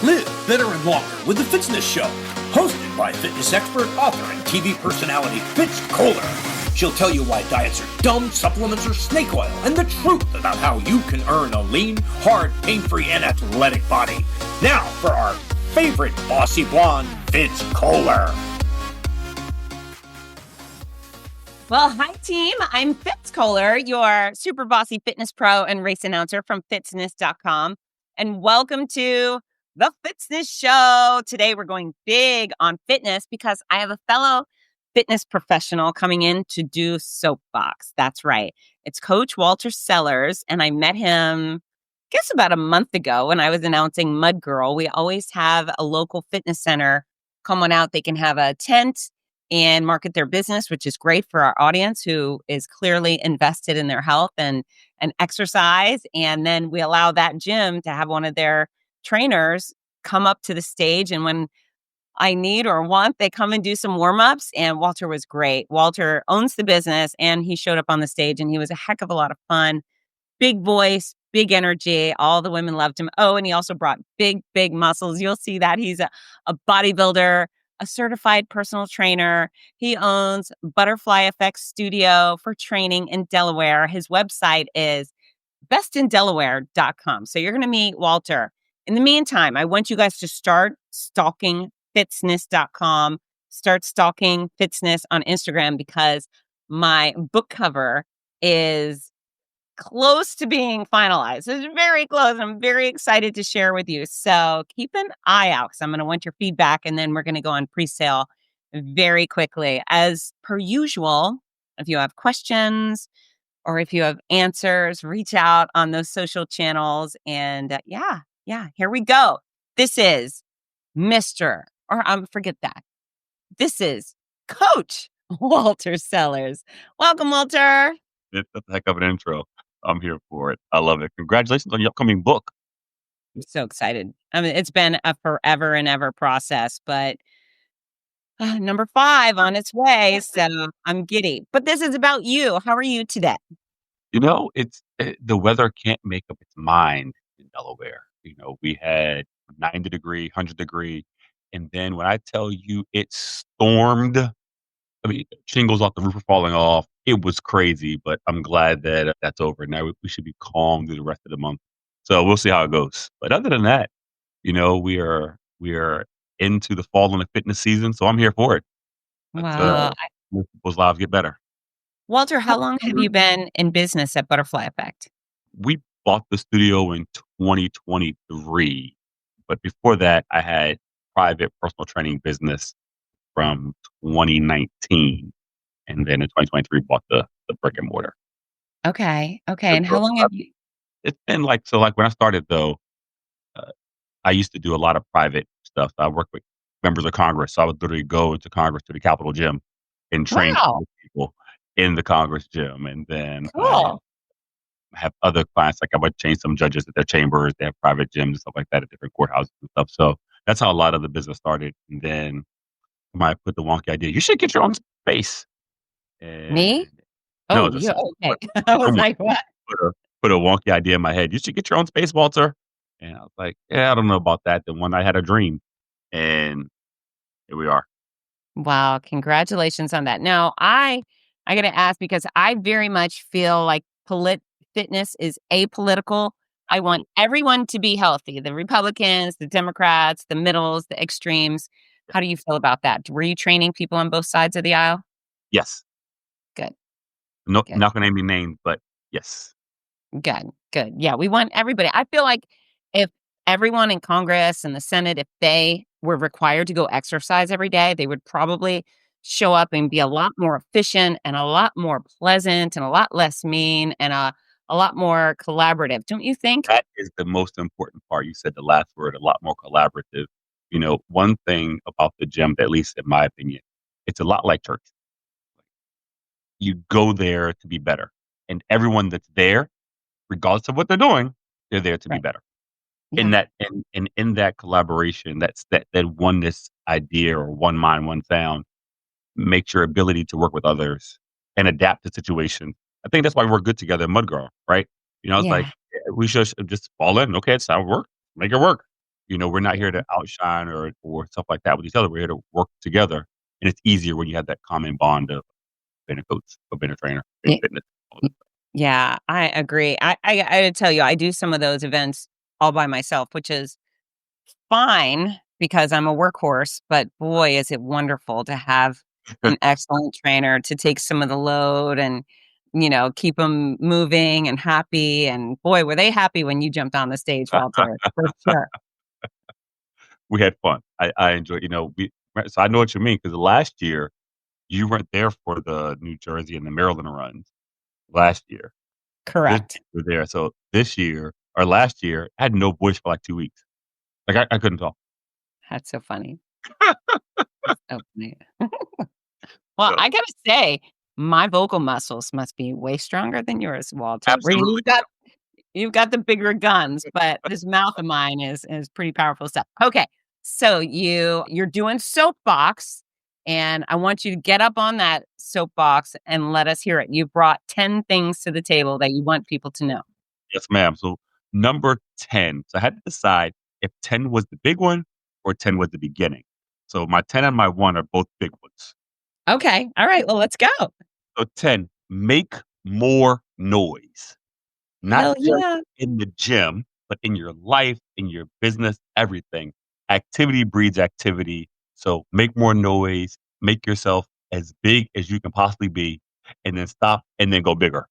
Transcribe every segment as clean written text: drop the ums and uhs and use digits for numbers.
Live better and longer with the Fitzness Show, hosted by fitness expert, author, and TV personality Fitz Kohler. She'll tell you why diets are dumb, supplements are snake oil, and the truth about how you can earn a lean, hard, pain-free, and athletic body. Now for our favorite bossy blonde, Fitz Kohler. Well, hi team. I'm Fitz Kohler, your super bossy fitness pro and race announcer from fitzness.com. And welcome to the Fitzness Show. Today we're going big on fitness because I have a fellow fitness professional coming in to do Soapbox. That's right. It's Coach Walter Sellers, and I met him, I guess, about a month ago when I was announcing Mud Girl. We always have a local fitness center come on out. They can have a tent and market their business, which is great for our audience who is clearly invested in their health and exercise. And then we allow that gym to have one of their trainers come up to the stage. And when I need or want, they come and do some warm-ups. And Walter was great. Walter owns the business, and he showed up on the stage, and he was a heck of a lot of fun. Big voice, big energy. All the women loved him. Oh, and he also brought big, big muscles. You'll see that. He's a bodybuilder, a certified personal trainer. He owns Butterfly Effects Studio for training in Delaware. His website is bestindelaware.com. So you're going to meet Walter. In the meantime, I want you guys to start stalking fitzness.com. Start stalking Fitzness on Instagram because my book cover is close to being finalized. It's very close. I'm very excited to share with you. So keep an eye out because I'm going to want your feedback, and then we're going to go on pre-sale very quickly. As per usual, if you have questions or if you have answers, reach out on those social channels. And here we go. This is forget that. This is Coach Walter Sellers. Welcome, Walter. It's a heck of an intro. I'm here for it. I love it. Congratulations on your upcoming book. I'm so excited. I mean, it's been a forever and ever process, but number 5 on its way. So I'm giddy. But this is about you. How are you today? You know, the weather can't make up its mind in Delaware. You know, we had 90 degree, 100 degree. And then when I tell you it stormed, I mean, shingles off the roof are falling off. It was crazy, but I'm glad that that's over. Now we should be calm through the rest of the month. So we'll see how it goes. But other than that, you know, we are into the fall and the fitness season. So I'm here for it. Wow. Most people's lives get better. Walter, how long have you been in business at Butterfly Effect? We bought the studio in 2023. But before that, I had private personal training business from 2019. And then in 2023, bought the brick and mortar. Okay. And how long have you? It's been like when I started, though, I used to do a lot of private stuff. I worked with members of Congress. So I would literally go into Congress to the Capitol gym and train people in the Congress gym. And then I have other clients, like I would train some judges at their chambers. They have private gyms and stuff like that at different courthouses and stuff. So that's how a lot of the business started. And then I put the wonky idea, you should get your own space. And Me? No, Oh, yeah. Okay. I was like, what? Put a wonky idea in my head. You should get your own space, Walter. And I was like, yeah, I don't know about that. Then one night I had a dream, and here we are. Wow. Congratulations on that. Now, I got to ask because I very much feel like fitness is apolitical. I want everyone to be healthy. The Republicans, the Democrats, the middles, the extremes. How do you feel about that? Were you training people on both sides of the aisle? Yes. Good. No, Good. not going to name any names, but yes. Good. Yeah, we want everybody. I feel like if everyone in Congress and the Senate, if they were required to go exercise every day, they would probably show up and be a lot more efficient and a lot more pleasant and a lot less mean and a lot more collaborative. Don't you think? That is the most important part. You said the last word, a lot more collaborative. You know, one thing about the gym, at least in my opinion, it's a lot like church. You go there to be better. And everyone that's there, regardless of what they're doing, they're there to be better. Yeah. In that collaboration, that oneness idea or one mind, one sound makes your ability to work with others and adapt to situations. I think that's why we're good together in Mud Girl, right? You know, it's like we should just fall in. Okay, it's how it works. Make it work. We're not here to outshine or stuff like that with each other. We're here to work together, and it's easier when you have that common bond of being a coach or being a trainer in Y- fitness. Yeah, I agree. I gotta tell you, I do some of those events all by myself, which is fine because I'm a workhorse, but boy, is it wonderful to have an excellent trainer to take some of the load and, keep them moving and happy. And boy, were they happy when you jumped on the stage, Walter, for sure. We had fun. I enjoyed, so I know what you mean because last year you weren't there for the New Jersey and the Maryland runs last year. This Correct. year you were there. So this year or last year, I had no voice for like 2 weeks. Like I couldn't talk. That's so funny. That's so funny. Well, So I gotta say, my vocal muscles must be way stronger than yours, Walter. Where absolutely. you've got the bigger guns, but this mouth of mine is pretty powerful stuff. Okay. So you're doing Soapbox, and I want you to get up on that soapbox and let us hear it. You brought 10 things to the table that you want people to know. Yes, ma'am. So number 10. So I had to decide if 10 was the big one or 10 was the beginning. So my 10 and my 1 are both big ones. Okay. All right. Well, let's go. So 10, make more noise. Not Hell just yeah. in the gym, but in your life, in your business, everything. Activity breeds activity. So make more noise, make yourself as big as you can possibly be, and then stop and then go bigger.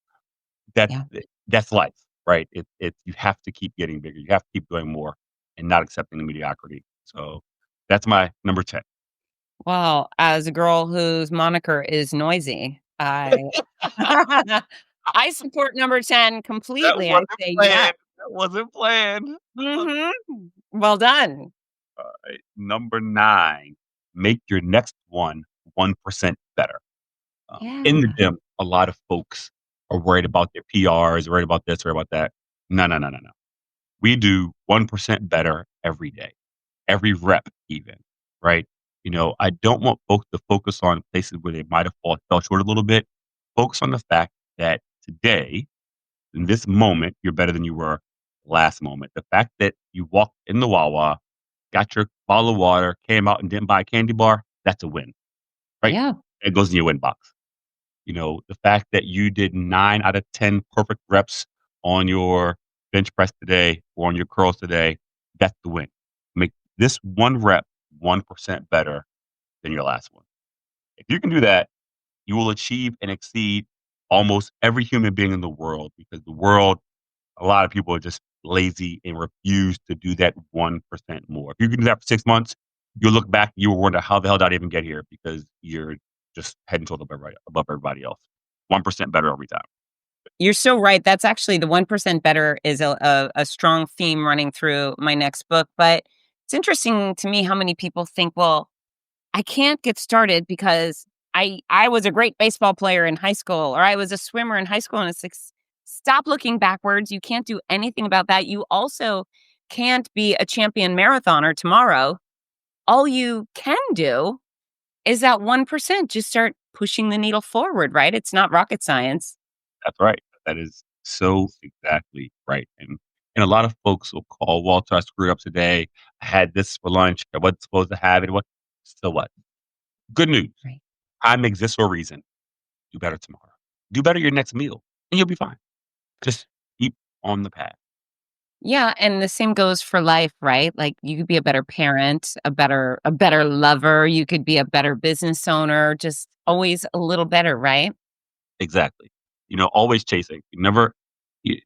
That's Yeah. that's life, right? You have to keep getting bigger. You have to keep doing more and not accepting the mediocrity. So that's my number 10. Well, as a girl whose moniker is noisy, I I support number 10 That completely. I wasn't say yes. planned. That wasn't planned. Mhm. Well done. Alright, number 9, make your next one 1% better. In the Yeah. gym, a lot of folks are worried about their PRs, worried about this, worried about that. No, no, no, no, no. We do 1% better every day, every rep even, right? I don't want folks to focus on places where they might have fell short a little bit. Focus on the fact that today, in this moment, you're better than you were last moment. The fact that you walked in the Wawa, got your bottle of water, came out and didn't buy a candy bar, that's a win, right? Yeah. It goes in your win box. The fact that you did 9 out of 10 perfect reps on your bench press today or on your curls today, that's the win. Make this one rep 1% better than your last one. If you can do that, you will achieve and exceed almost every human being in the world because a lot of people are just lazy and refuse to do that 1% more. If you can do that for 6 months, you'll look back, you will wonder how the hell did I even get here because you're just head and shoulders above everybody else. 1% better every time. You're so right. That's actually the 1% better is a strong theme running through my next book. But it's interesting to me how many people think, well, I can't get started because I was a great baseball player in high school or I was a swimmer in high school. And it's like, stop looking backwards. You can't do anything about that. You also can't be a champion marathoner tomorrow. All you can do is that 1%. Just start pushing the needle forward, right? It's not rocket science. That's right. That is so exactly right. And a lot of folks will call, Walter, I screwed up today. I had this for lunch. I wasn't supposed to have it. What? So what? Good news. Right. Time exists for a reason. Do better tomorrow. Do better your next meal, and you'll be fine. Just keep on the path. Yeah, and the same goes for life, right? Like you could be a better parent, a better lover, you could be a better business owner, just always a little better, right? Exactly. Always chasing. You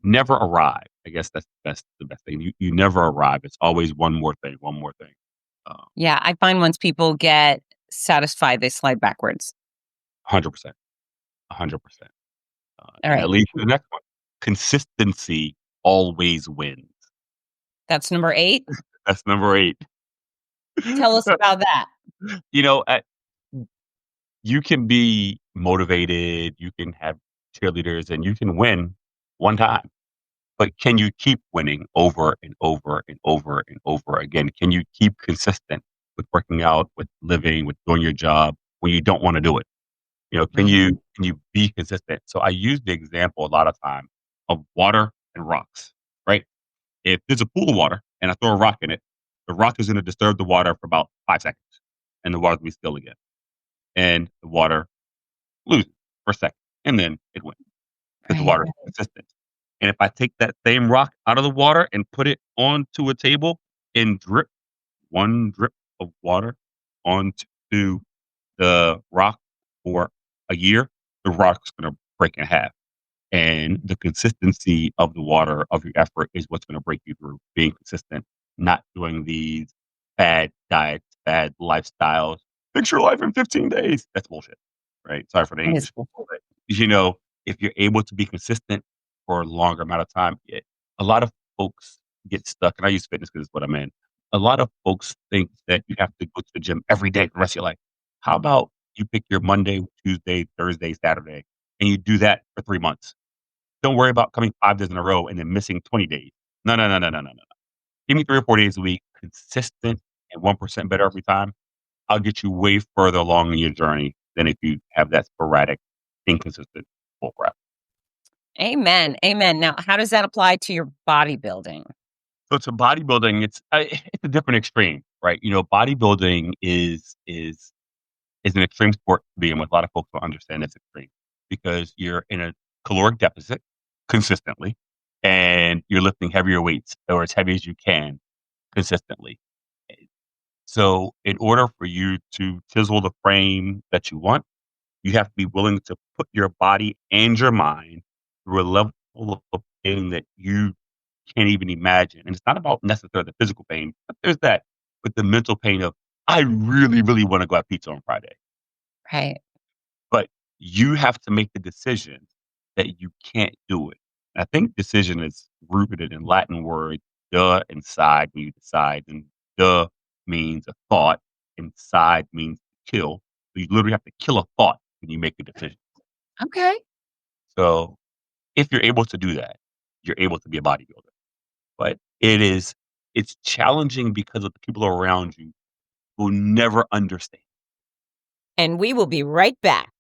never arrive. I guess that's the best thing. You never arrive. It's always one more thing, one more thing. Um, Yeah, I find once people get satisfied, they slide backwards. 100%. 100%. All And that right. leads to the next one. Consistency always wins. That's number 8. That's number 8. Tell us about that. You know, uh, you can be motivated, you can have cheerleaders, and you can win one time. But can you keep winning over and over and over and over again? Can you keep consistent with working out, with living, with doing your job when you don't want to do it? Can Right. you be consistent? So I use the example a lot of time of water and rocks, right? If there's a pool of water and I throw a rock in it, The rock is going to disturb the water for about 5 seconds, and the water will be still again. And the water loses for a second, and then it wins because the Right. water is consistent. And if I take that same rock out of the water and put it onto a table and drip one drip of water onto the rock for a year, the rock's going to break in half. And the consistency of the water, of your effort, is what's going to break you through. Being consistent, not doing these bad diets, bad lifestyles. Fix your life in 15 days. That's bullshit, right? Sorry for the That is English. cool. But, you know, if you're able to be consistent for a longer amount of time, a lot of folks get stuck, and I use fitness because it's what I'm in. A lot of folks think that you have to go to the gym every day for the rest of your life. How about you pick your Monday, Tuesday, Thursday, Saturday, and you do that for 3 months? Don't worry about coming 5 days in a row and then missing 20 days. No, no, no, no, no, no, no. Give me 3 or 4 days a week, consistent and 1% better every time. I'll get you way further along in your journey than if you have that sporadic, inconsistent bull crap. Amen. Amen. Now, how does that apply to your bodybuilding? So to bodybuilding, it's a different extreme, right? Bodybuilding is an extreme sport to be in. With a lot of folks don't understand it's extreme because you're in a caloric deficit consistently, and you're lifting heavier weights or as heavy as you can consistently. So in order for you to chisel the frame that you want, you have to be willing to put your body and your mind through a level of pain that you can't even imagine. And it's not about necessarily the physical pain, but there's that, but the mental pain of, I really, really want to go have pizza on Friday. Right. But you have to make the decision that you can't do it. I think decision is rooted in Latin word "de" and "side" when you decide, and "de" means a thought, and "side" means to kill. So you literally have to kill a thought when you make a decision. Okay. So if you're able to do that, you're able to be a bodybuilder. But it's challenging because of the people around you who never understand. And we will be right back.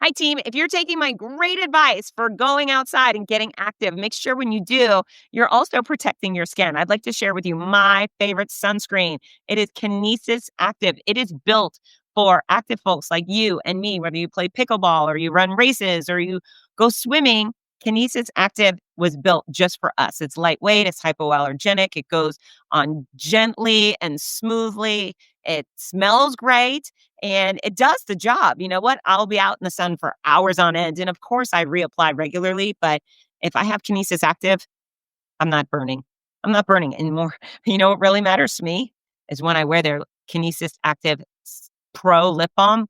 Hi, team. If you're taking my great advice for going outside and getting active, make sure when you do, you're also protecting your skin. I'd like to share with you my favorite sunscreen. It is Kinesis Active. It is built for active folks like you and me, whether you play pickleball or you run races or you go swimming. Kinesis Active was built just for us. It's lightweight, it's hypoallergenic, it goes on gently and smoothly. It smells great. And it does the job. You know what? I'll be out in the sun for hours on end. And of course, I reapply regularly. But if I have Kinesis Active, I'm not burning. I'm not burning anymore. You know what really matters to me is when I wear their Kinesis Active Pro lip balm.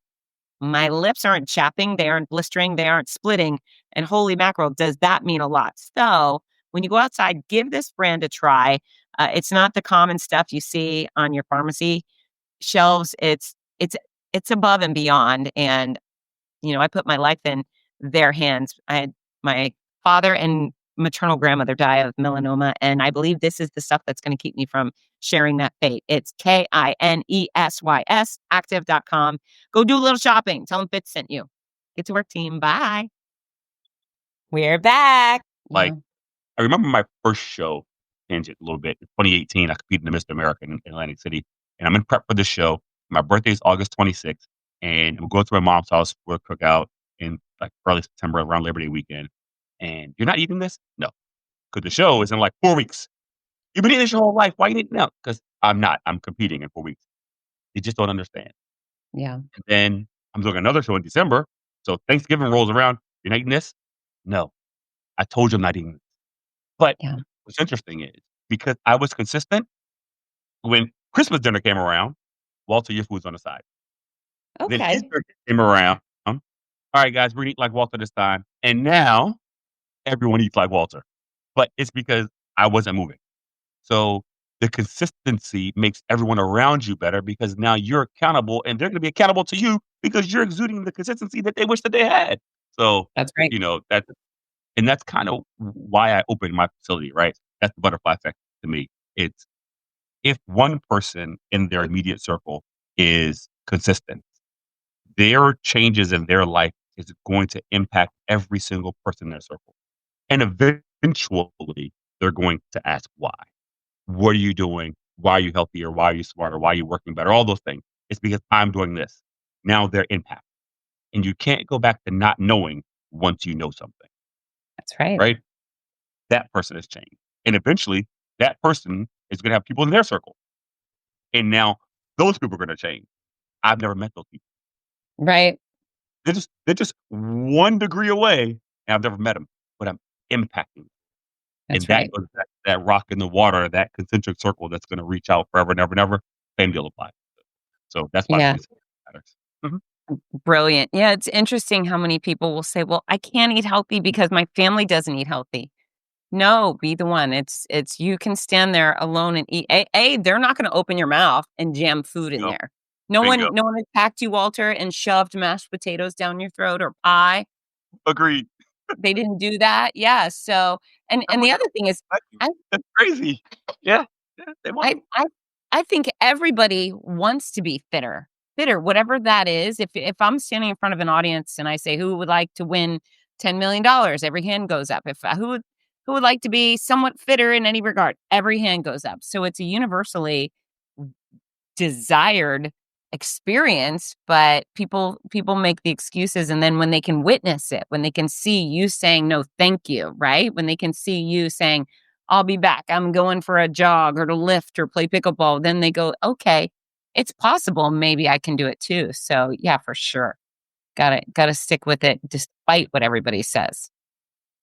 My lips aren't chapping, they aren't blistering, they aren't splitting. And holy mackerel, does that mean a lot? So when you go outside, give this brand a try. It's not the common stuff you see on your pharmacy shelves. It's above and beyond. And, I put my life in their hands. I had my father and maternal grandmother die of melanoma. And I believe this is the stuff that's going to keep me from sharing that fate. It's KINESYS active.com. Go do a little shopping. Tell them Fitz sent you. Get to work, team. Bye. We're back. Like, I remember my first show, tangent a little bit. In 2018, I competed in Mr. America in Atlantic City, and I'm in prep for this show. My birthday is August 26th, and I'm going to my mom's house for a cookout in like early September around Labor Day weekend. And you're not eating this? No, because the show is in like 4 weeks. You've been eating this your whole life. Why you eating it now? Because I'm not. I'm competing in 4 weeks. You just don't understand. Yeah. And then I'm doing another show in December. So Thanksgiving rolls around. You're not eating this? No. I told you I'm not eating this. But Yeah. what's interesting is because I was consistent, when Christmas dinner came around, Walter, your food's on the side. Then Okay. Easter came around. All right, guys, we're gonna eat like Walter this time. And now everyone eats like Walter. But it's because I wasn't moving. So the consistency makes everyone around you better because now you're accountable and they're gonna be accountable to you because you're exuding the consistency that they wish that they had. So, That's great. that's kind of why I opened my facility, right? That's the butterfly effect to me. It's if one person in their immediate circle is consistent, their changes in their life is going to impact every single person in their circle. And eventually, they're going to ask why. What are you doing? why are you healthier? Why are you smarter? Why are you working better? All those things. It's because I'm doing this. Now they're impact. And you can't go back to not knowing once you know something, That's right. right? That person has changed. And eventually that person is going to have people in their circle. And now those people are going to change. I've never met those people. Right. They're just 1 degree away, and I've never met them, but I'm impacting. That's And that right. goes that rock in the water, that concentric circle that's gonna reach out forever, never, never. Same deal applies. So that's why Yeah. this matters. Mhm. Brilliant. Yeah. It's interesting how many people will say, well, I can't eat healthy because my family doesn't eat healthy. No, be the one. It's you can stand there alone and eat. They're not going to open your mouth and jam food in Bingo, there. No bingo. one, no one attacked you, Walter, and shoved mashed potatoes down your throat or pie. Agreed. They didn't do that. Yeah. So, I'm and the like, other thing is, I that's crazy. Yeah. Yeah, they want I I I think everybody wants to be fitter. Fitter, whatever that is. If I'm standing in front of an audience and I say, "Who would like to win $10 million?" Every hand goes up. If who would like to be somewhat fitter in any regard? Every hand goes up. So it's a universally desired experience, but people make the excuses, and then when they can witness it, when they can see you saying no thank you, right? When they can see you saying, I'll be back, I'm going for a jog or to lift or play pickleball, then they go, okay, it's possible, maybe I can do it too. So yeah, for sure, gotta stick with it despite what everybody says.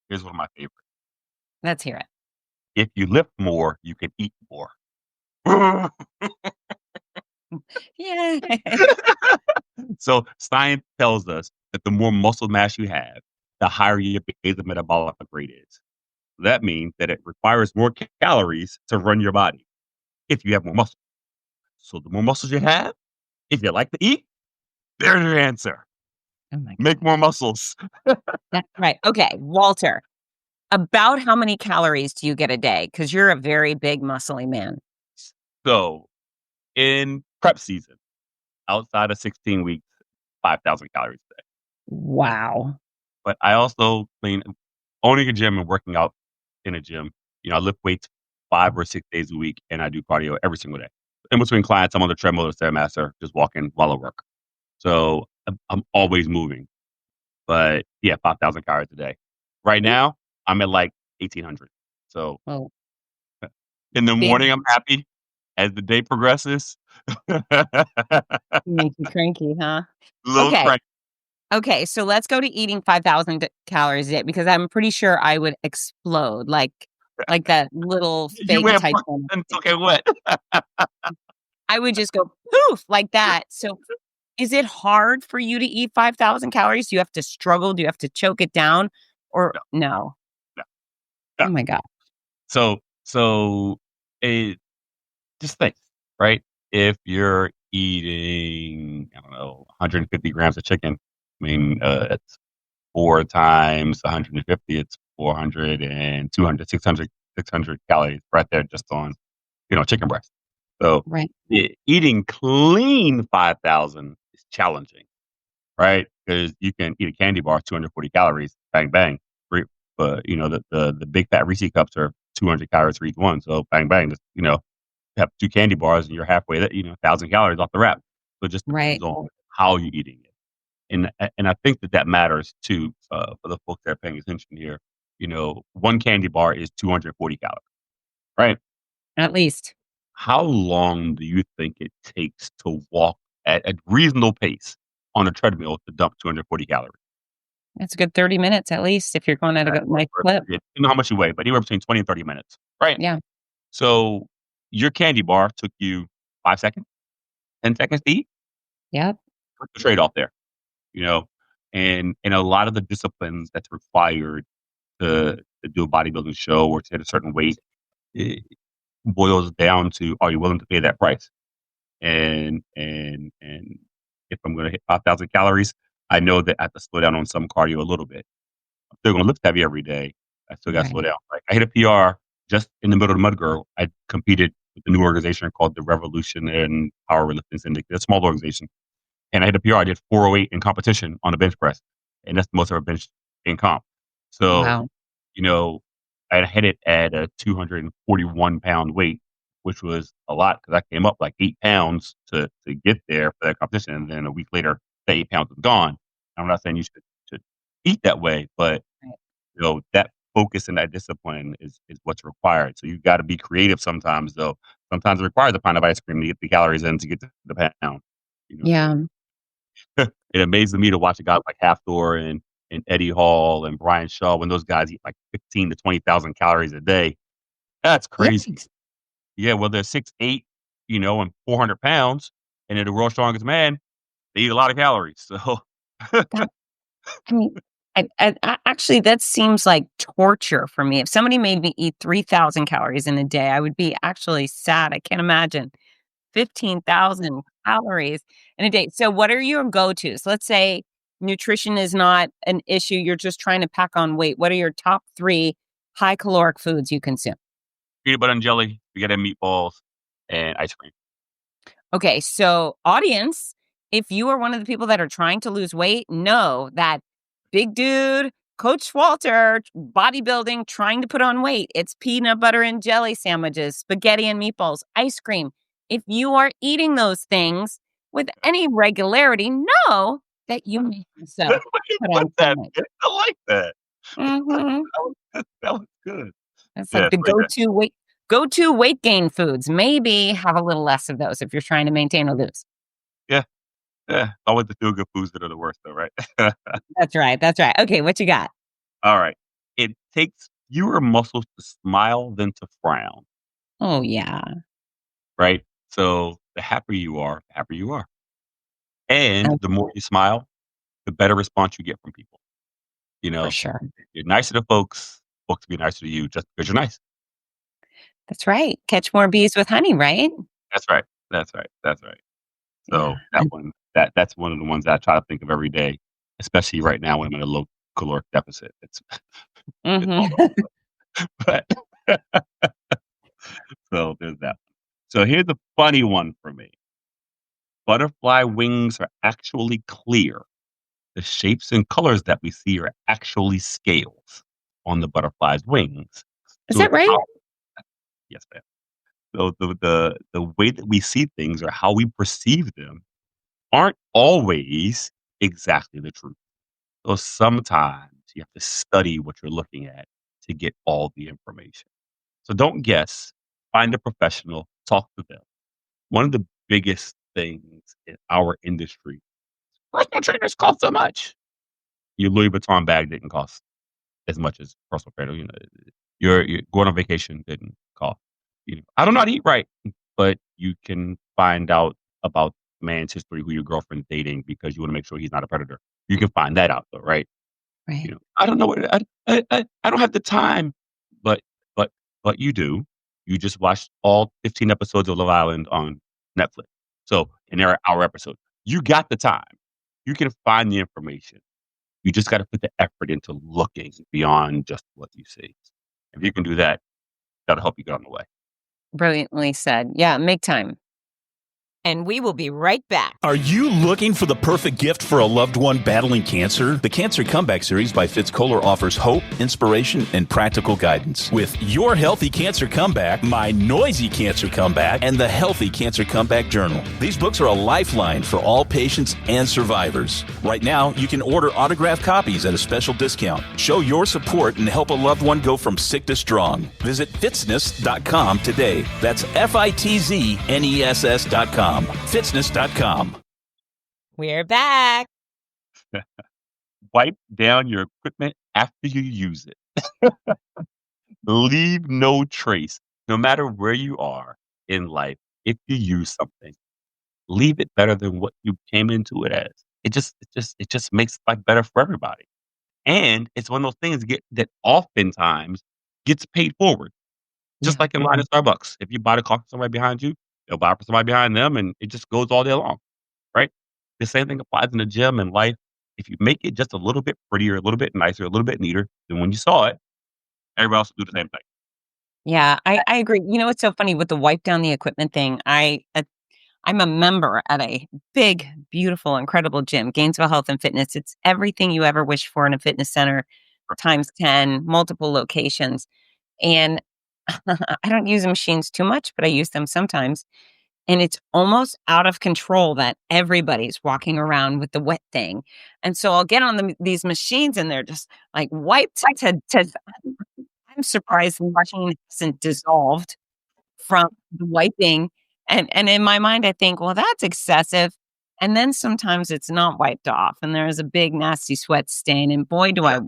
Here's one of my favorites. Let's hear it. If you lift more, you can eat more. Yeah. So science tells us that the more muscle mass you have, the higher your basal metabolic rate is. That means that it requires more calories to run your body if you have more muscle. So the more muscles you have, if you like to eat, there's your answer. Oh my Make more muscles. That's right. Okay, Walter, about how many calories do you get a day? Because you're a very big, muscly man. So in prep season, outside of 16 weeks, 5,000 calories a day. Wow. But I also, owning a gym and working out in a gym, I lift weights 5 or 6 days a week, and I do cardio every single day. In between clients, I'm on the treadmill or Stairmaster, just walking while I work. So I'm always moving. But yeah, 5,000 calories a day. Right now, I'm at like 1,800. So Well, in the big morning, I'm happy. As the day progresses, make you cranky, huh? little Okay. crank. Okay, so let's go to eating 5,000 calories a day because I'm pretty sure I would explode like that little You fake weigh a buck Titanic and thing. soaking wet. I would just go poof like that. So is it hard for you to eat 5,000 calories? Do you have to struggle? Do you have to choke it down or No, no? no, Oh no. my god. So it just think, right? If you're eating, I don't know, 150 grams of chicken, it's 4 times 150, it's 400 and 200, 600 calories right there just on, chicken breast. So Right. eating clean 5,000 is challenging, right? Because you can eat a candy bar, 240 calories, bang, bang. But, the big fat Reese cups are 200 calories for each one. So bang, bang, just, have 2 candy bars and you're halfway there, 1,000 calories off the wrap. So it just Right. depends on how you're eating it. And I think that matters too, for the folks that are paying attention here. 1 candy bar is 240 calories, right? At least. How long do you think it takes to walk at a reasonable pace on a treadmill to dump 240 calories? That's a good 30 minutes at least if you're going at a nice clip. You know how much you weigh, but anywhere between 20 and 30 minutes, right? Yeah. So your candy bar took you 5 seconds, 10 seconds to eat. Yep. What's the trade-off there? You know, and a lot of the disciplines that's required to do a bodybuilding show or to hit a certain weight, it boils down to, are you willing to pay that price? And if I'm gonna hit 5,000 calories, I know that I have to slow down on some cardio a little bit. I'm still gonna lift heavy every day. I still gotta slow Right. down. Like, I hit a PR just in the middle of the Mud Girl. I competed with a new organization called the Revolution and Power Lifting Syndicate. It's a small organization. And I hit a PR. I did 408 in competition on the bench press, and that's the most I've ever benched in comp. So, Wow. you know, I hit it at a 241-pound weight. which was a lot because I came up like 8 pounds to get there for that competition. And then a week later, that 8 pounds was gone. I'm not saying you should eat that way, but Right. that focus and that discipline is what's required. So you've got to be creative sometimes, though. Sometimes it requires a pint of ice cream to get the calories in to get to the pound. So Yeah. it amazes me to watch a guy like Hafthor and Eddie Hall and Brian Shaw when those guys eat like 15 to 20,000 calories a day. That's Yeah. crazy. Yeah, well, they're 6'8", and 400 pounds, and they're the world's strongest man. They eat a lot of calories. So That, I mean, actually, that seems like torture for me. If somebody made me eat 3,000 calories in a day, I would be actually sad. I can't imagine 15,000 calories in a day. So, what are your go tos? Let's say nutrition is not an issue. You're just trying to pack on weight. What are your top three high caloric foods you consume? peanut butter and jelly, spaghetti and meatballs, and ice cream. Okay, so audience, if you are one of the people that are trying to lose weight, know that big dude, Coach Walter, bodybuilding, trying to put on weight. It's peanut butter and jelly sandwiches, spaghetti and meatballs, ice cream. If you are eating those things with any regularity, know that you may also put Put on some that weight. I like that. Mhm. That was good. It's Yeah, like the it's pretty good. go-to weight gain foods. Maybe have a little less of those if you're trying to maintain or lose. Yeah, yeah. Always the feel-good foods that are the worst though, right? That's right. That's right. Okay, what you got? All right. It takes fewer muscles to smile than to frown, Oh, yeah, right? So the happier you are, the happier you are. And uh, the more you smile, the better response you get from people. You for know, sure. you're nicer to folks, folks will be nicer to you just because you're nice. That's right. Catch more bees with honey, right? That's right. That's right. That's right. Yeah. So that's one of the ones that I try to think of every day, especially right now when I'm in a low caloric deficit. It's all Mhm. but so there's that. So here's a funny one for me. Butterfly wings are actually clear. The shapes and colors that we see are actually scales on the butterfly's wings. Is So that it's right? how yes, ma'am. So the way that we see things or how we perceive them aren't always exactly the truth. So sometimes you have to study what you're looking at to get all the information. So don't guess, find a professional, talk to them. One of the biggest things in our industry, personal trainers cost so much. Your Louis Vuitton bag didn't cost as much as personal trainer. Your going on vacation didn't cost. I don't know how to eat right, but you can find out about man's history, who your girlfriend's dating, because you want to make sure he's not a predator. You can find that out though, right? Right. I don't know what I don't have the time, but but but you do. You just watched all 15 episodes of Love Island on Netflix. So, and they're hour episodes. You got the time. You can find the information. You just got to put the effort into looking beyond just what you see. If you can do that, that'll help you get on the way. Brilliantly said. Yeah, make time. And we will be right back. Are you looking for the perfect gift for a loved one battling cancer? The Cancer Comeback Series by Fitz offers hope, inspiration, and practical guidance. With Your Healthy Cancer Comeback, My Noisy Cancer Comeback, and the Healthy Cancer Comeback Journal. These books are a lifeline for all patients and survivors. Right now, you can order autographed copies at a special discount. Show your support and help a loved one go from sick to strong. Visit fitzness.com today. That's FITZNESS.com. Fitzness.com. We're back. Wipe down your equipment after you use it. Leave no trace. No matter where you are in life, if you use something, leave it better than what you came into it as. It just makes life better for everybody. And it's one of those things that oftentimes gets paid forward. Just Yeah. like in line at Starbucks. If you buy the coffee for somebody behind you, they'll buy it for somebody behind them, and it just goes all day long, right? The same thing applies in the gym and life. If you make it just a little bit prettier, a little bit nicer, a little bit neater than when you saw it, everybody else will do the same thing. Yeah, I agree. You know what's so funny with the wipe down the equipment thing? I'm a member at a big, beautiful, incredible gym, Gainesville Health and Fitness. It's everything you ever wish for in a fitness center times 10, multiple locations. And I don't use the machines too much, but I use them sometimes. And it's almost out of control that everybody's walking around with the wet thing. And so I'll get on these machines and they're just like wiped to I'm surprised the machine hasn't dissolved from the wiping. And in my mind, I think, well, that's excessive. And then sometimes it's not wiped off and there's a big nasty sweat stain. And boy, do I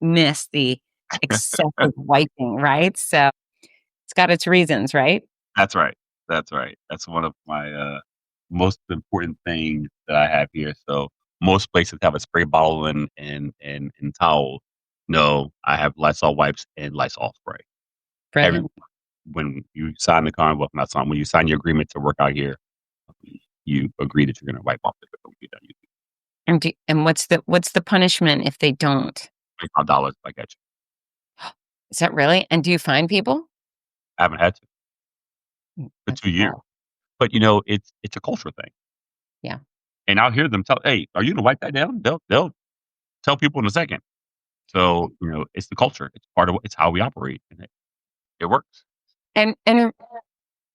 miss the excessive wiping, right? So it's got its reasons, right? That's right. That's right. That's one of my most important things that I have here. So most places have a spray bottle and towel. No, I have Lysol wipes and Lysol spray. Every Brilliant. when you sign the contract, well, not sign, when you sign your agreement to work out here, you agree that you're going to wipe off the equipment you're done using. And what's the punishment if they don't? $25 if I get you. Is that really? And do you find people? I haven't had to for That's 2 years. cool. But it's a culture thing. Yeah. And I'll hear them tell, "Hey, are you gonna wipe that down?" They'll tell people in a second. So, it's the culture. It's part of it's how we operate, and it works. And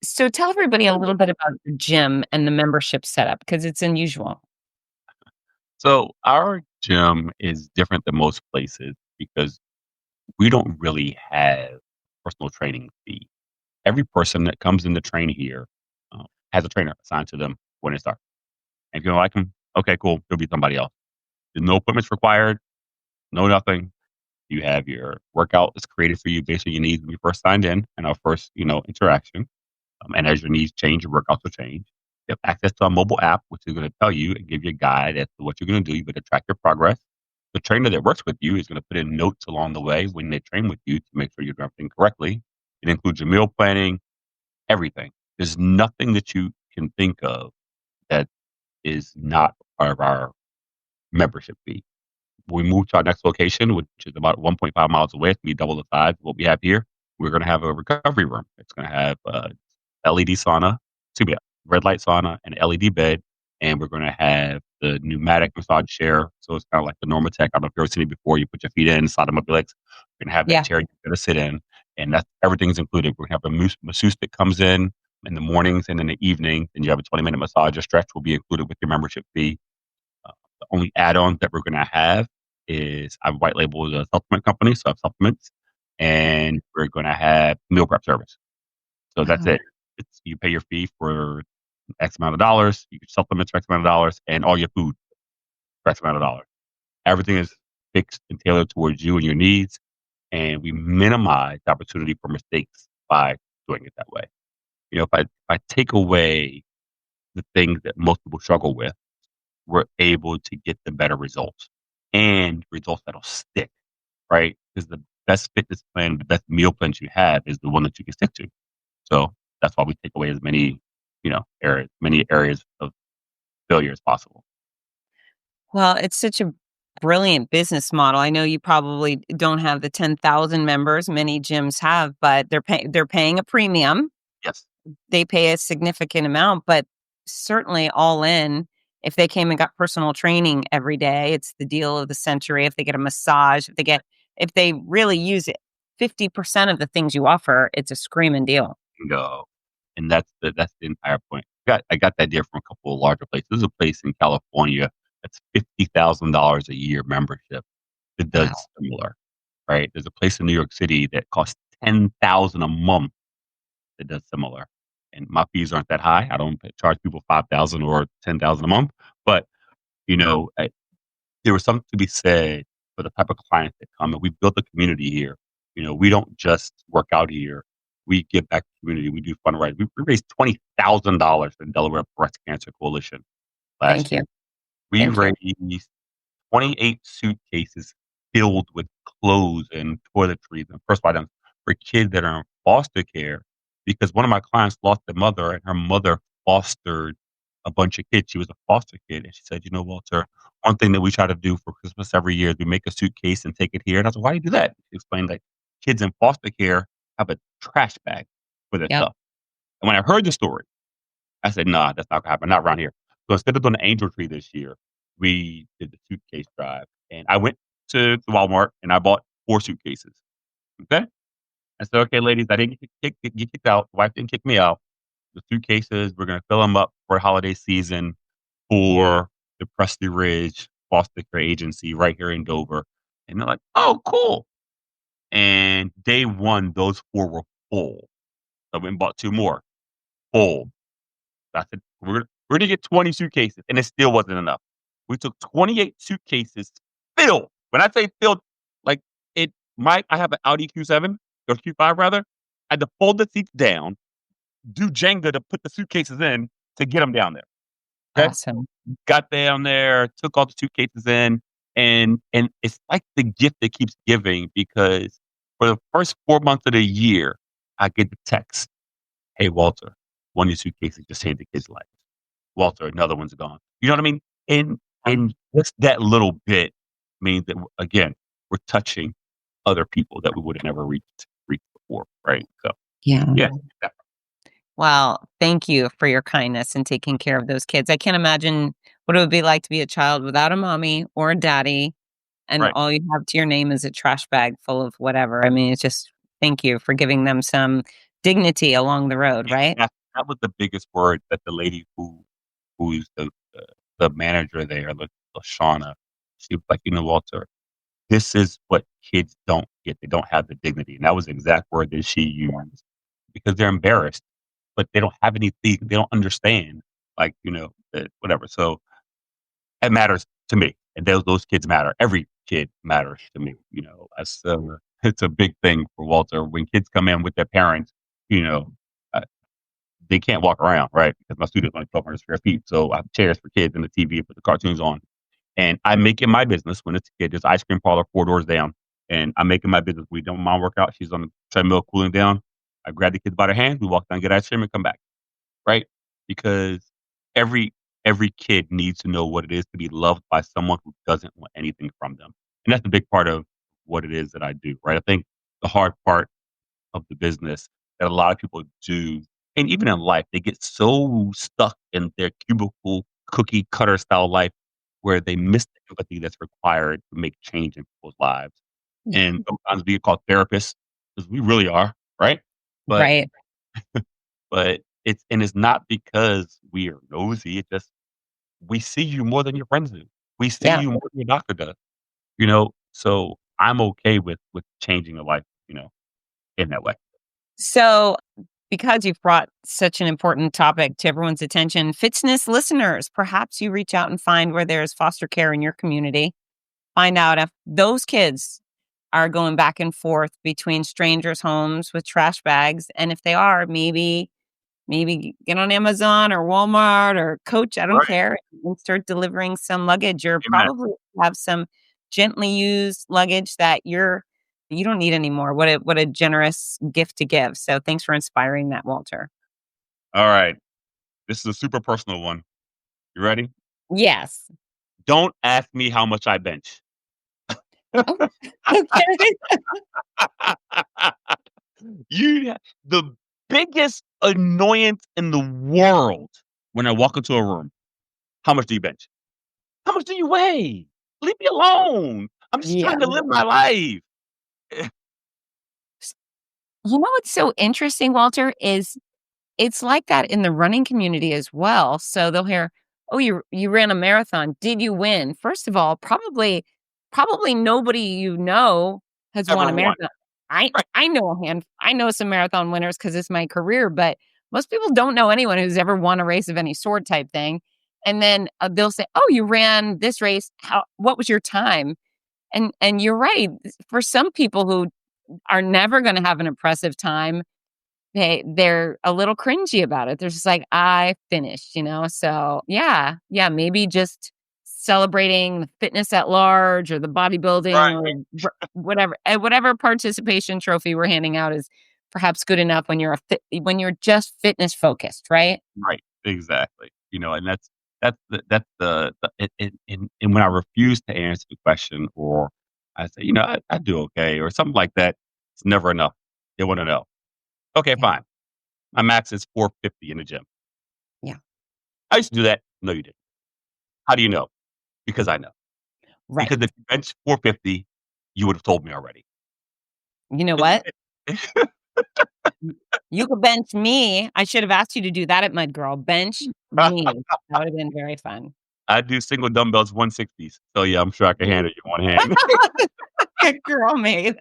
so tell everybody a little bit about your gym and the membership setup because it's unusual. So, our gym is different than most places because we don't really have personal training fee. Every person that comes in to train here, has a trainer assigned to them when they start. And if you don't like them, okay, cool, there'll be somebody else. There's no appointments required, no nothing. You have your workout that's created for you based on your needs when you first signed in our first, interaction. And as your needs change, your workouts will change. You have access to a mobile app, which is going to tell you and give you a guide as to what you're going to do. You better track your progress. The trainer that works with you is going to put in notes along the way when they train with you to make sure you're doing everything correctly. It includes your meal planning, everything. There's nothing that you can think of that is not part of our membership fee. When we move to our next location, which is about 1.5 miles away, it's going to be double the size of what we have here. We're going to have a recovery room. It's going to have LED sauna, excuse me, red light sauna, an LED bed, and we're going to have the pneumatic massage chair. So it's kind of like the Normatec. I don't know if you've ever seen it before. You put your feet in, slide them up your legs. We're going to have that Yeah. chair you're going to sit in, and that's everything's included. We're going to have a masseuse that comes in the mornings and in the evening, and you have a 20-minute massage or stretch will be included with your membership fee. The only add-on that we're going to have is I've white labeled a supplement company, so I have supplements, and we're going to have meal prep service. So that's Wow. it. You pay your fee for X amount of dollars, you get supplements for X amount of dollars, and all your food for X amount of dollars. Everything is fixed and tailored towards you and your needs, and we minimize the opportunity for mistakes by doing it that way. If I take away the things that most people struggle with, we're able to get the better results and results that'll stick, right? Because the best fitness plan, the best meal plans you have is the one that you can stick to. So that's why we take away as many, many areas of failure as possible. Well, it's such a brilliant business model. I know you probably don't have the 10,000 members many gyms have, but they're paying a premium. Yes. They pay a significant amount, but certainly all in, if they came and got personal training every day, it's the deal of the century. If they get a massage, if they really use it, 50% of the things you offer, it's a screaming deal. Go. And that's the entire point. I got that idea from a couple of larger places. There's a place in California that's $50,000 a year membership that does Wow. similar, right? There's a place in New York City that costs $10,000 a month that does similar. And my fees aren't that high. I don't charge people $5,000 or $10,000 a month. But there was something to be said for the type of clients that come, and we built a community here. We don't just work out here. We give back to the community. We do fundraising. We raised $20,000 for the Delaware Breast Cancer Coalition last Thank year. you. We Thank you. raised 28 suitcases filled with clothes and toiletries and personal items for kids that are in foster care because one of my clients lost their mother and her mother fostered a bunch of kids. She was a foster kid. And she said, Walter, one thing that we try to do for Christmas every year is we make a suitcase and take it here. And I said, why do you do that? She explained that kids in foster care have a trash bag for their Yep. stuff. And when I heard the story, I said, nah, that's not gonna happen, not around here. So instead of doing the angel tree this year, we did the suitcase drive. And I went to Walmart and I bought 4 suitcases. Okay? I said, okay, ladies, I didn't get kicked out. The wife didn't kick me out. The suitcases, we're going to fill them up for holiday season for the Preston Ridge foster care agency right here in Dover. And they're like, oh, cool. And day one, those 4 were full. So I went and bought 2 more. Full. I said, we're going to get 20 suitcases. And it still wasn't enough. We took 28 suitcases filled. When I say filled, like I have an Audi Q7 or Q5 rather. I had to fold the seats down, do Jenga to put the suitcases in to get them down there. Okay? Awesome. Got down there, took all the suitcases in, and it's like the gift that keeps giving because for the first 4 months of the year, I get the text, "Hey Walter, one of your suitcases just changed the kid's life. Walter, another one's gone." You know what I mean? And just that little bit means that again, we're touching other people that we would have never reached before, right? So Yeah. yeah. Well, thank you for your kindness and taking care of those kids. I can't imagine what it would be like to be a child without a mommy or a daddy, and Right. all you have to your name is a trash bag full of whatever. I mean, it's just thank you for giving them some dignity along the road, Yeah, right? that was the biggest word that the lady who's the manager there, LaShawna, she was like, Walter, this is what kids don't get. They don't have the dignity. And that was the exact word that she used because they're embarrassed, but they don't have anything. They don't understand, like, whatever. So it matters to me. And those kids matter. Every kid matters to me. It's a big thing for Walter. When kids come in with their parents, uh, they can't walk around, right? Because my studio's only 1,200 square feet. So I have chairs for kids and the TV and put the cartoons on. And I make it my business when it's a kid. There's an ice cream parlor 4 doors down. And I make it my business. We don't mom work out. She's on the treadmill cooling down. I grab the kids by their hands. We walk down, get ice cream, and come back. Right? Because every kid needs to know what it is to be loved by someone who doesn't want anything from them. And that's a big part of what it is that I do. Right? I think the hard part of the business that a lot of people do, and even in life, they get so stuck in their cubicle cookie cutter style life where they miss the empathy that's required to make change in people's lives. And sometimes we get called therapists because we really are, right? But Right. it's not because we are nosy. It's just we see you more than your friends do. We see Yeah. you more than your doctor does. So I'm okay with changing a life, in that way. So, because you've brought such an important topic to everyone's attention, Fitzness listeners, perhaps you reach out and find where there's foster care in your community. Find out if those kids are going back and forth between strangers' homes with trash bags. And if they are, maybe get on Amazon or Walmart or Coach, I don't Right. care, and start delivering some luggage. Or Amen. probably have some gently used luggage that you don't need anymore. What a generous gift to give. So thanks for inspiring that, Walter. All right. This is a super personal one. You ready? Yes. Don't ask me how much I bench. Oh, okay. The biggest annoyance in the world when I walk into a room. How much do you bench? How much do you weigh? Leave me alone. I'm just Yeah. trying to live my life. You know what's so interesting, Walter, is it's like that in the running community as well. So they'll hear, "Oh, you ran a marathon. Did you win?" First of all, probably nobody has won Ever a won. marathon. Right. I know some marathon winners because it's my career, but most people don't know anyone who's ever won a race of any sort type thing. And then they'll say, "Oh, you ran this race. What was your time?" And you're right. For some people who are never going to have an impressive time, they're a little cringy about it. They're just like, "I finished," So yeah, maybe just celebrating the fitness at large or the bodybuilding Right. or whatever participation trophy we're handing out is perhaps good enough when when you're just fitness focused, right? Right. Exactly. And and when I refuse to answer the question or I say, I do okay or something like that, it's never enough. They want to know. Okay, Yeah. fine. My max is 450 in the gym. Yeah. I used to do that. No, you didn't. How do you know? Because I know. Right. Because if you bench 450, you would have told me already. You know what? You could bench me. I should have asked you to do that at Mud Girl. Bench me. That would have been very fun. I do single dumbbells 160s. So yeah, I'm sure I can handle you one hand. Girl, mate.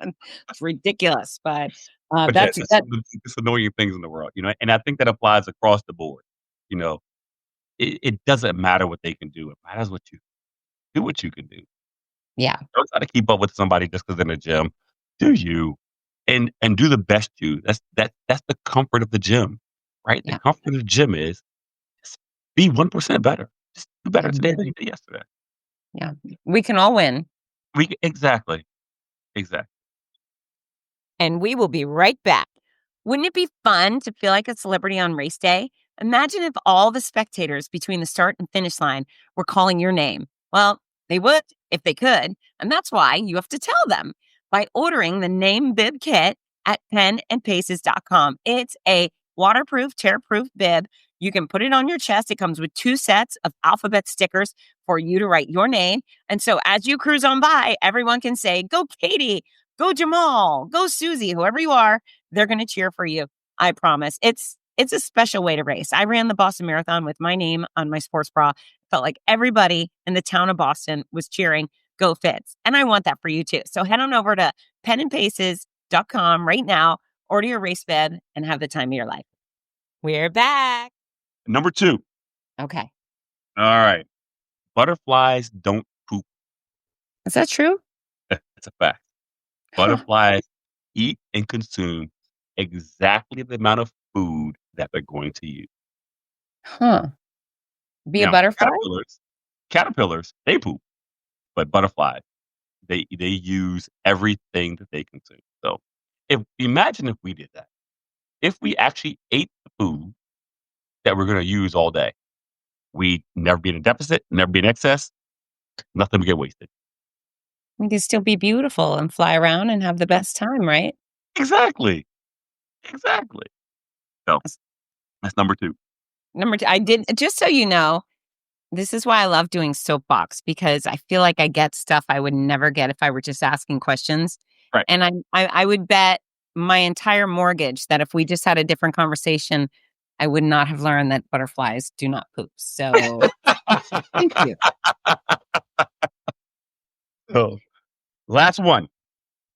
It's ridiculous, but But yeah, that's that. it's annoying things in the world, and I think that applies across the board. You know, it doesn't matter what they can do. It matters what you do what you can do. Yeah, Don't try to keep up with somebody just because 'cause they're in the gym. Do you, and do the best you. That's the comfort of the gym, right? The yeah, comfort of the gym is just be 1% better. Just do better yeah, today than you did yesterday. yeah. We can all win. Exactly. Exactly. And we will be right back. Wouldn't it be fun to feel like a celebrity on race day? Imagine if all the spectators between the start and finish line were calling your name. Well, they would if they could, and that's why you have to tell them by ordering the Name Bib Kit at penandpaces.com. It's a waterproof, tear-proof bib. You can put it on your chest. It comes with 2 sets of alphabet stickers for you to write your name. And so as you cruise on by, everyone can say, "Go Katie, go Jamal, go Susie," whoever you are, they're going to cheer for you. I promise. It's a special way to race. I ran the Boston Marathon with my name on my sports bra. Felt like everybody in the town of Boston was cheering, "Go Fitz." And I want that for you too. So head on over to penandpaces.com right now, order your race bib, and have the time of your life. We're back. Number 2. Okay. All right. Butterflies don't poop. Is that true? It's a fact. Butterflies eat and consume exactly the amount of food that they're going to use. Huh. Be a Now, butterfly? caterpillars, they poop, but butterflies, they use everything that they consume. So, imagine if we did that. If we actually ate the food that we're gonna use all day, we'd never be in a deficit, never be in excess, nothing would get wasted. We can still be beautiful and fly around and have the best time, right? Exactly. Exactly. So, that's number 2. Number 2, I did just so you know, this is why I love doing Soapbox because I feel like I get stuff I would never get if I were just asking questions. Right. And I would bet my entire mortgage that if we just had a different conversation, I would not have learned that butterflies do not poop. So thank you. So, last one.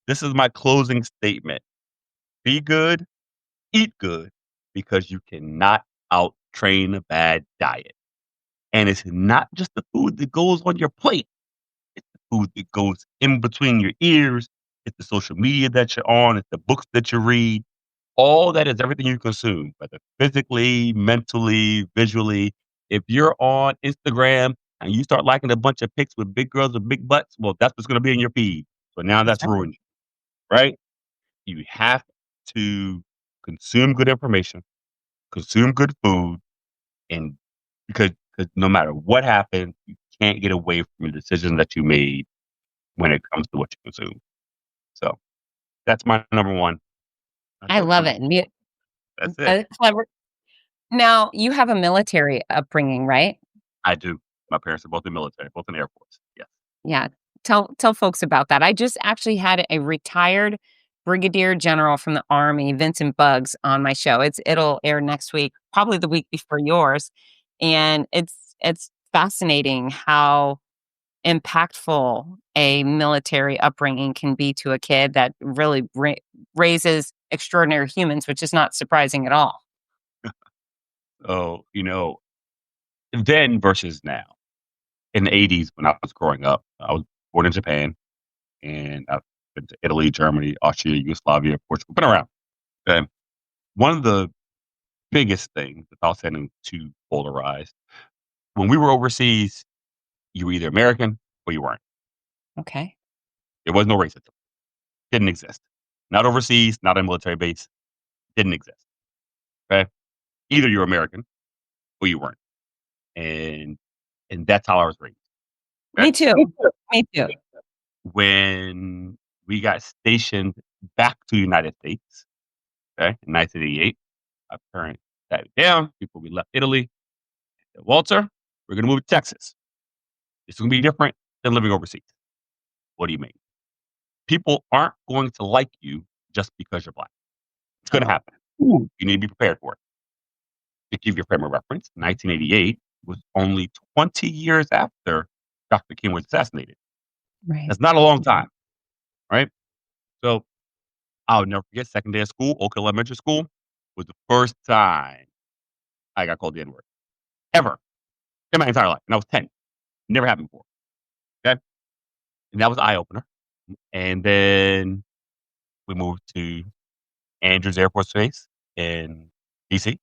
This is my closing statement. Be good, eat good, because you cannot out-train a bad diet. And it's not just the food that goes on your plate. It's the food that goes in between your ears. It's the social media that you're on. It's the books that you read. All that is everything you consume, whether physically, mentally, visually. If you're on Instagram and you start liking a bunch of pics with big girls with big butts, well, that's what's going to be in your feed. So now that's Exactly. ruined you, right? You have to consume good information, consume good food, and because no matter what happens, you can't get away from the decision that you made when it comes to what you consume. So that's my number 1. I love it. That's it. Clever. Now, you have a military upbringing, right? I do. My parents are both in the military, both in the Air Force. Yes. Yeah. Tell folks about that. I just actually had a retired brigadier general from the Army, Vincent Buggs, on my show. It'll air next week, probably the week before yours. And it's fascinating how impactful a military upbringing can be to a kid that really raises extraordinary humans, which is not surprising at all. Oh, then versus now. In the 80s, when I was growing up, I was born in Japan, and I've been to Italy, Germany, Austria, Yugoslavia, Portugal, been around. And one of the biggest things, without sounding too polarized, when we were overseas, you were either American or you weren't. Okay. There was no racism. Didn't exist. Not overseas, not in a military base. Didn't exist. Okay? Either you're American or you weren't. And that's how I was raised. Me Okay? too. Me too. When we got stationed back to the United States, okay, in 1988, our parents sat down before we left Italy. Said, "Walter, we're going to move to Texas. It's going to be different than living overseas." What do you mean? People aren't going to like you just because you're black. It's going to happen. You need to be prepared for it. To give your frame of reference, 1988 was only 20 years after Dr. King was assassinated. Right. That's not a long time, right? So I'll never forget second day of school, Oak Hill Elementary School, was the first time I got called the N-word. Ever. In my entire life. And I was 10. Never happened before. Okay? And that was an eye-opener. And then we moved to Andrews Air Force Base in D.C.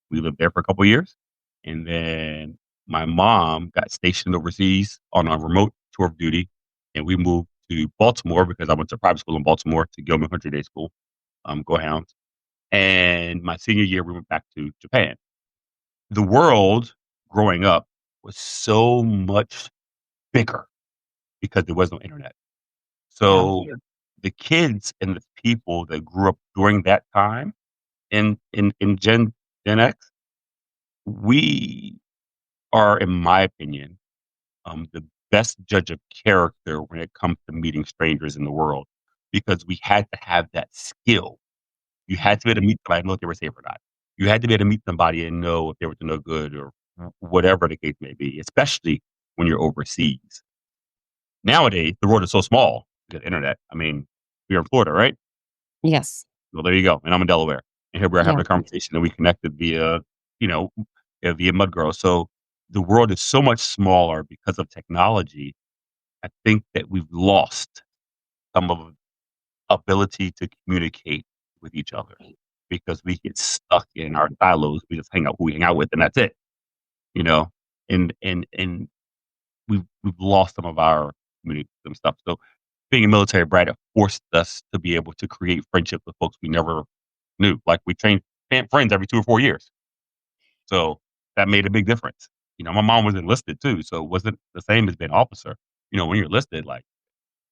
We lived there for a couple of years. And then my mom got stationed overseas on a remote tour of duty. And we moved to Baltimore because I went to private school in Baltimore to Gilman Country Day School, Go Hounds. And my senior year, we went back to Japan. The world growing up was so much bigger because there was no internet. So the kids and the people that grew up during that time in Gen X, we are, in my opinion, the best judge of character when it comes to meeting strangers in the world because we had to have that skill. You had to be able to meet somebody and know if they were safe or not. You had to be able to meet somebody and know if they were no good or whatever the case may be, especially when you're overseas. Nowadays, the world is so small because internet. I mean, we're in Florida, right? Yes. Well, there you go. And I'm in Delaware. And here we are having Yeah. a conversation and we connected via Mud Girl. So the world is so much smaller because of technology. I think that we've lost some of the ability to communicate with each other because we get stuck in our silos. We just hang out who we hang out with, and that's it. And we've lost some of our community and stuff. So being a military brat, it forced us to be able to create friendship with folks we never knew. Like we trained friends every 2 or 4 years. So that made a big difference. My mom was enlisted too, so it wasn't the same as being an officer. When you're enlisted, like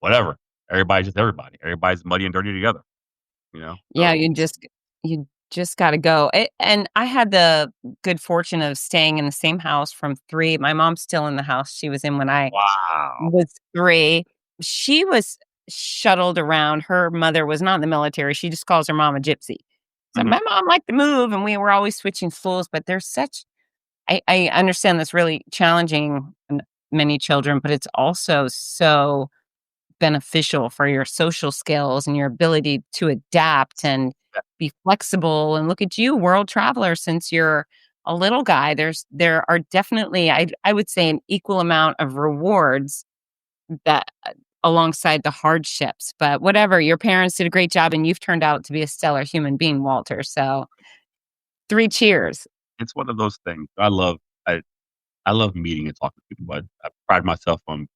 whatever, everybody's just everybody. Everybody's muddy and dirty together. Yeah, So, you just got to go. And I had the good fortune of staying in the same house from 3. My mom's still in the house she was in when I wow. was 3. She was shuttled around. Her mother was not in the military. She just calls her mom a gypsy. So Mhm. my mom liked to move, and we were always switching schools. But there's such I understand that's really challenging in many children, but it's also so beneficial for your social skills and your ability to adapt and Yeah. be flexible. And look at you, world traveler, since you're a little guy. There are definitely, I would say, an equal amount of rewards that alongside the hardships. But whatever, your parents did a great job, and you've turned out to be a stellar human being, Walter. So 3 cheers. It's one of those things. I love meeting and talking to people. I pride myself on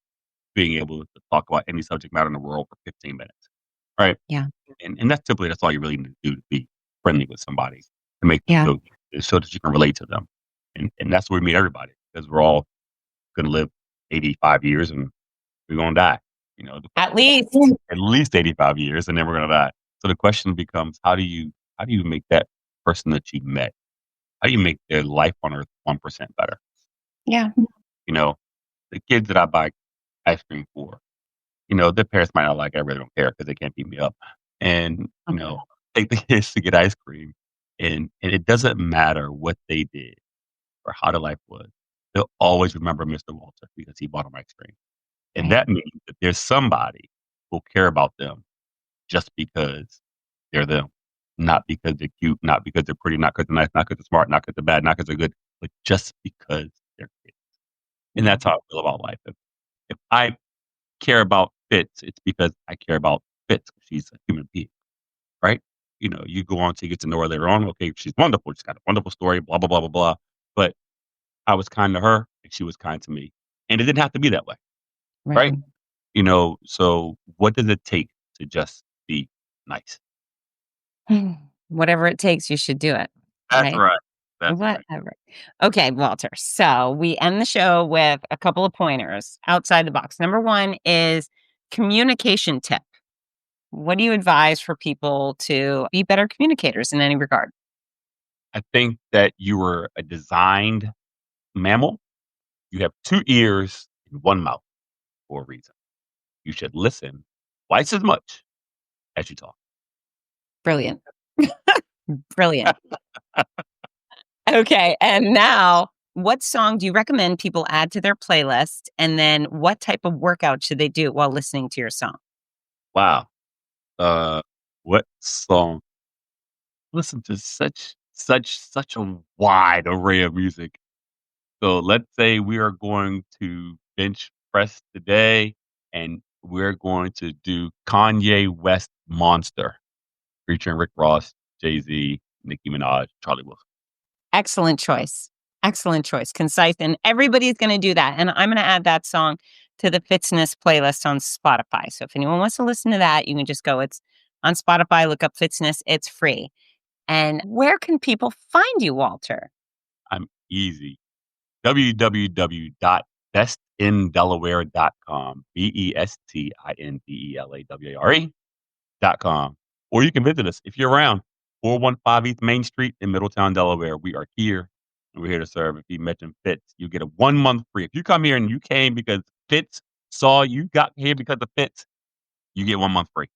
being able to talk about any subject matter in the world for 15 minutes, right? Yeah. And that's all you really need to do to be friendly with somebody, to make them Yeah. feel good, so that you can relate to them. And that's where we meet everybody because we're all going to live 85 years and we're going to die. At least. At least 85 years, and then we're going to die. So the question becomes, how do you make that person that you met, how do you make their life on earth 1% better? Yeah. The kids that I buy ice cream for, their parents might not like it. I really don't care because they can't beat me up. And, take the kids to get ice cream. And it doesn't matter what they did or how their life was. They'll always remember Mr. Walter because he bought them ice cream. And Right. that means that there's somebody who'll care about them just because they're them. Not because they're cute, not because they're pretty, not because they're nice, not because they're smart, not because they're bad, not because they're good, but just because they're kids. And that's how I feel about life. If I care about Fitz, it's because I care about Fitz. She's a human being, right? You go on to get to know her later on. Okay, she's wonderful. She's got a wonderful story, blah, blah, blah, blah, blah. But I was kind to her and she was kind to me. And it didn't have to be that way, right? So what does it take to just be nice? Whatever it takes, you should do it. That's Right? right. That's right. Whatever. Okay, Walter. So we end the show with a couple of pointers outside the box. Number 1 is communication tip. What do you advise for people to be better communicators in any regard? I think that you were a designed mammal. You have 2 ears and 1 mouth for a reason. You should listen twice as much as you talk. Brilliant. Brilliant. Okay. And now, what song do you recommend people add to their playlist? And then what type of workout should they do while listening to your song? Wow. What song? Listen to such a wide array of music. So let's say we are going to bench press today, and we're going to do Kanye West Monster, featuring Rick Ross, Jay-Z, Nicki Minaj, Charlie Wilson. Excellent choice. Excellent choice. Concise. And everybody's going to do that. And I'm going to add that song to the Fitzness playlist on Spotify. So if anyone wants to listen to that, you can just go. It's on Spotify. Look up Fitzness. It's free. And where can people find you, Walter? I'm easy. www.bestindelaware.com. BESTINDELAWARE.com. Or you can visit us if you're around 415 East Main Street in Middletown, Delaware. We are here and we're here to serve. If you mention Fitz, you get a 1 month free. If you come here and you came because Fitz saw you got here because of Fitz, you get 1 month free.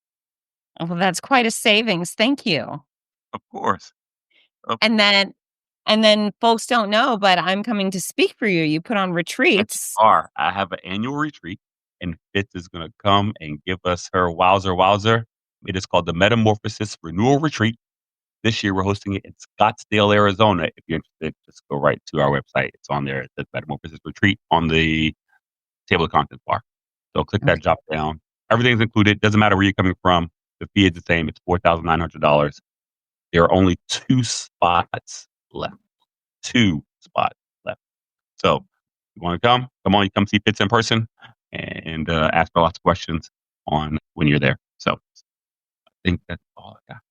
Oh, well, that's quite a savings. Thank you. Of course. And then folks don't know, but I'm coming to speak for you. You put on retreats. I have an annual retreat, and Fitz is going to come and give us her wowzer. It is called the Metamorphosis Renewal Retreat. This year, we're hosting it in Scottsdale, Arizona. If you're interested, just go right to our website. It's on there. It says Metamorphosis Retreat on the table of contents bar. So click that drop down. Everything's included. Doesn't matter where you're coming from. The fee is the same. It's $4,900. There are only 2 spots left. 2 spots left. So you want to come on, you come see Fitz in person and ask her lots of questions on when you're there. So I think that's all I got.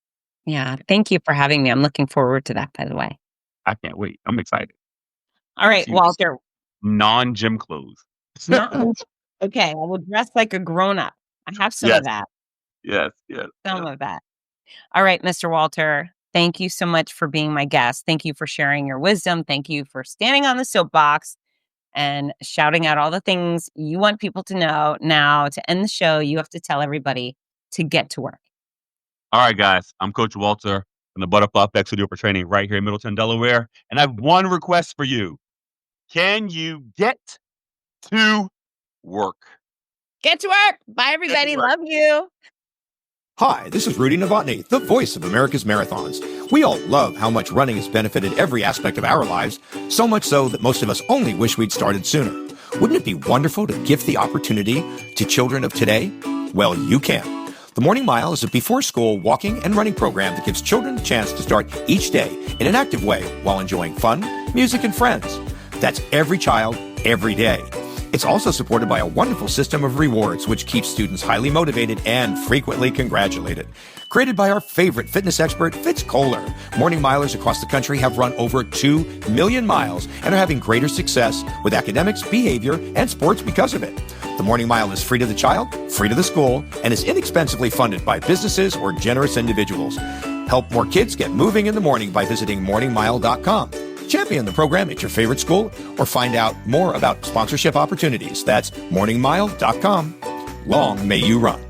Yeah. Thank you for having me. I'm looking forward to that, by the way. I can't wait. I'm excited. All right, Walter. Non-gym clothes. Okay. I will dress like a grown-up. I have some of that. Yes. Some of that. All right, Mr. Walter. Thank you so much for being my guest. Thank you for sharing your wisdom. Thank you for standing on the soapbox and shouting out all the things you want people to know. Now, to end the show, you have to tell everybody to get to work. All right, guys. I'm Coach Walter from the Butterfly Effect Studio for Training right here in Middleton, Delaware. And I have one request for you. Can you get to work? Get to work. Bye, everybody. Love you. Hi, this is Rudy Novotny, the voice of America's Marathons. We all love how much running has benefited every aspect of our lives, so much so that most of us only wish we'd started sooner. Wouldn't it be wonderful to gift the opportunity to children of today? Well, you can. The Morning Mile is a before-school walking and running program that gives children a chance to start each day in an active way while enjoying fun, music, and friends. That's every child, every day. It's also supported by a wonderful system of rewards, which keeps students highly motivated and frequently congratulated. Created by our favorite fitness expert, Fitz Kohler, Morning Milers across the country have run over 2 million miles and are having greater success with academics, behavior, and sports because of it. The Morning Mile is free to the child, free to the school, and is inexpensively funded by businesses or generous individuals. Help more kids get moving in the morning by visiting morningmile.com. Champion the program at your favorite school or find out more about sponsorship opportunities. That's morningmile.com. Long may you run.